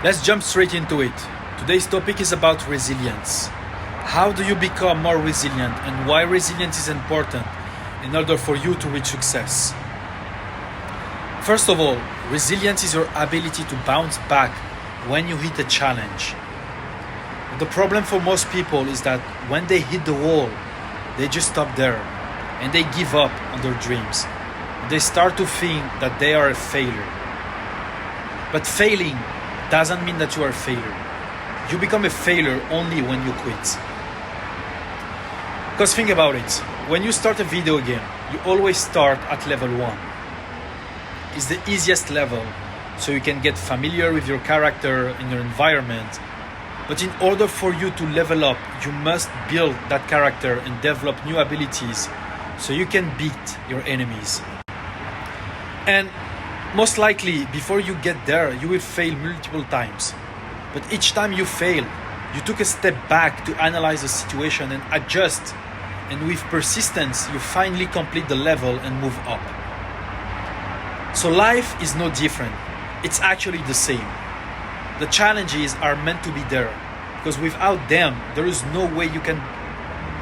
Let's jump straight into it. Today's topic is about resilience. How do you become more resilient and why resilience is important in order for you to reach success? First of all, resilience is your ability to bounce back when you hit a challenge. The problem for most people is that when they hit the wall, they just stop there and they give up on their dreams. They start to think that they are a failure. But failing doesn't mean that you are a failure. You become a failure only when you quit. Because think about it, when you start a video game, you always start at level 1. It's the easiest level, so you can get familiar with your character and your environment. But in order for you to level up, you must build that character and develop new abilities so you can beat your enemies. And most likely, before you get there, you will fail multiple times. But each time you fail, you took a step back to analyze the situation and adjust. And with persistence, you finally complete the level and move up. So life is no different. It's actually the same. The challenges are meant to be there, because without them, there is no way you can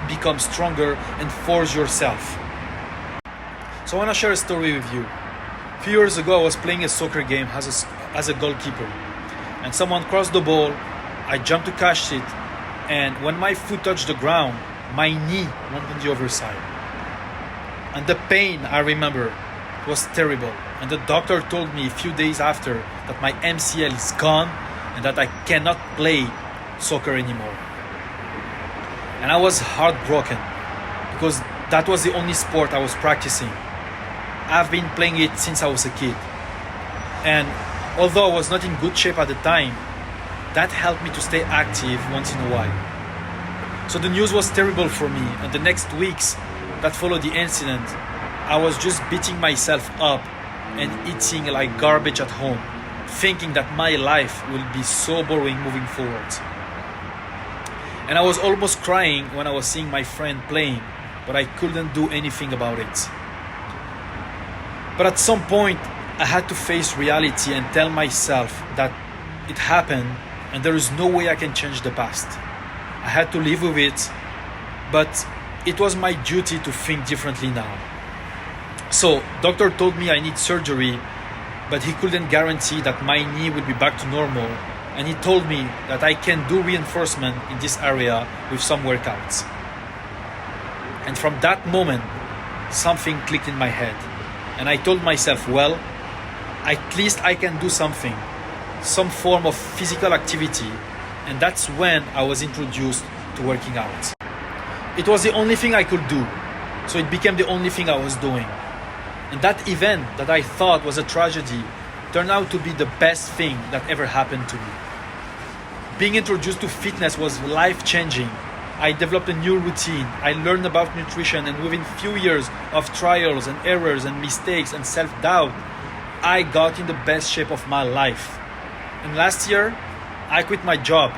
become stronger and force yourself. So I want to share a story with you. A few years ago, I was playing a soccer game as a goalkeeper, and someone crossed the ball. I jumped to catch it, and when my foot touched the ground, my knee went on the other side. And the pain, I remember, was terrible. And the doctor told me a few days after that my MCL is gone and that I cannot play soccer anymore. And I was heartbroken because that was the only sport I was practicing. I've been playing it since I was a kid. And although I was not in good shape at the time, that helped me to stay active once in a while. So the news was terrible for me, and the next weeks that followed the incident, I was just beating myself up and eating like garbage at home, thinking that my life will be so boring moving forward. And I was almost crying when I was seeing my friend playing, but I couldn't do anything about it. But at some point, I had to face reality and tell myself that it happened and there is no way I can change the past. I had to live with it, but it was my duty to think differently now. So, doctor told me I need surgery, but he couldn't guarantee that my knee will be back to normal, and he told me that I can do reinforcement in this area with some workouts. And from that moment, something clicked in my head. And I told myself, well, at least I can do something, some form of physical activity. And that's when I was introduced to working out. It was the only thing I could do, so it became the only thing I was doing. And that event that I thought was a tragedy turned out to be the best thing that ever happened to me. Being introduced to fitness was life-changing. I developed a new routine. I learned about nutrition, and within few years of trials and errors and mistakes and self-doubt, I got in the best shape of my life. And last year, I quit my job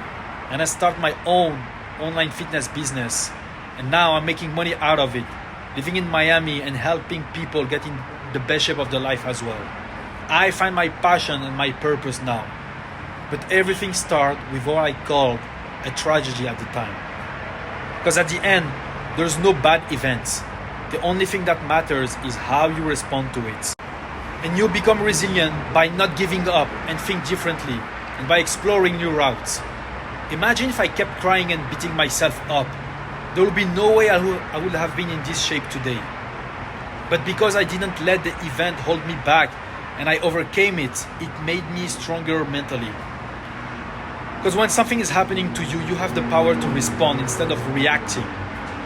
and I started my own online fitness business. And now I'm making money out of it, living in Miami and helping people get in the best shape of their life as well. I find my passion and my purpose now. But everything started with what I called a tragedy at the time. Because at the end, there's no bad events. The only thing that matters is how you respond to it. And you become resilient by not giving up and think differently, and by exploring new routes. Imagine if I kept crying and beating myself up. There would be no way I would have been in this shape today. But because I didn't let the event hold me back and I overcame it, it made me stronger mentally. Because when something is happening to you, you have the power to respond instead of reacting.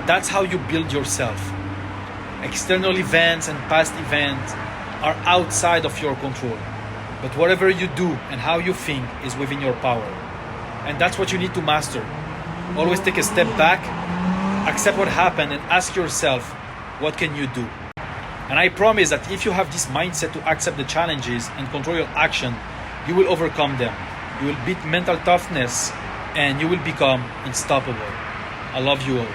That's how you build yourself. External events and past events are outside of your control. But whatever you do and how you think is within your power. And that's what you need to master. Always take a step back, accept what happened, and ask yourself, what can you do? And I promise that if you have this mindset to accept the challenges and control your action, you will overcome them. You will beat mental toughness and you will become unstoppable. I love you all.